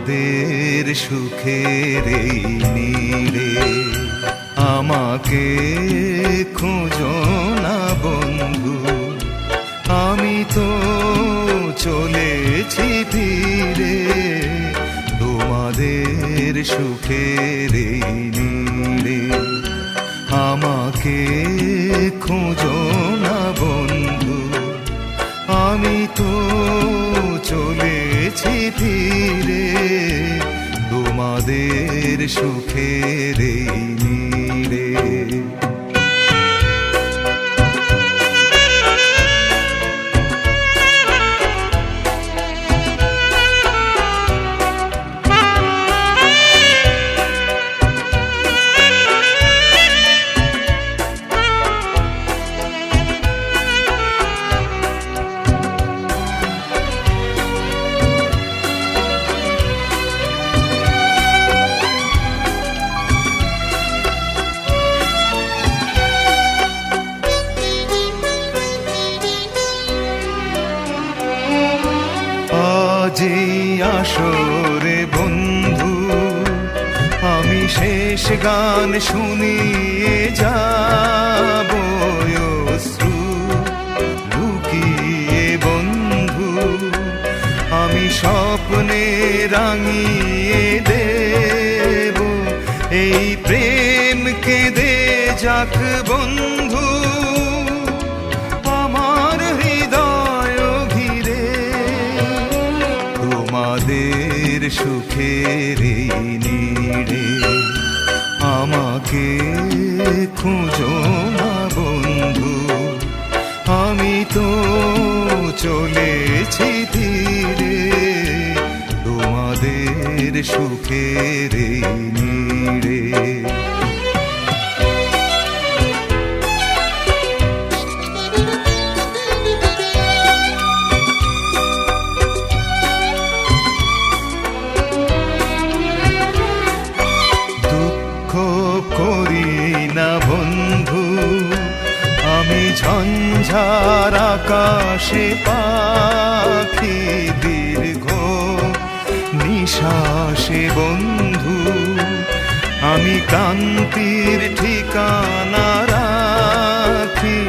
তোমাদের সুখের এই নীড়ে আমাকে খোঁজো না বন্ধু, আমি তো চলেছি ফিরে তোমাদের সুখের এই নীড়ে। আমাকে খোঁজো না বন্ধু, আমি তো চলেছি ফিরে তোমাদের সুখের এই নীড়ে। যে আসরে বন্ধু আমি শেষ গান শুনিয়ে যাব অশ্রু লুকিয়ে বন্ধু, আমি স্বপ্নে রাঙিয়ে দেব এই প্রেম কেঁদে যাক বন্ধু আমার হৃদয় ঘিরে। তোমাদের সুখের এই নীড়ে আমাকে খুঁজো না বন্ধু, আমি তো চলেছি ফিরে তোমাদের সুখের এই নীড়ে। করি না বন্ধু আমি ঝঞ্ঝার আকাশে পাখি দীর্ঘ নিঃশ্বাসে বন্ধু, আমি কান্তির ঠিকানা রাখি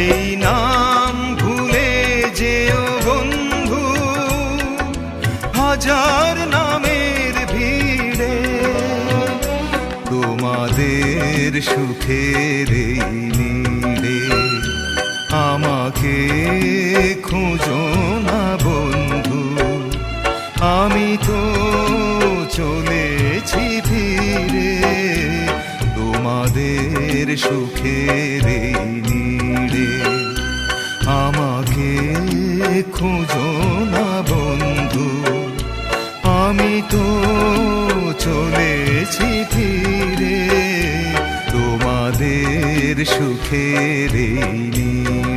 এই নাম ভুলে যেও বন্ধু হাজার নামের ভিড়ে। তোমাদের সুখের এই নীড়ে আমাকে খোঁজো না বন্ধু, আমি তো চলেছি ফিরে তোমাদের সুখের এই নীড়ে। আমাকে খোঁজো না বন্ধু, আমি তো চলেছি ফিরে তোমাদের সুখের এই নীড়ে।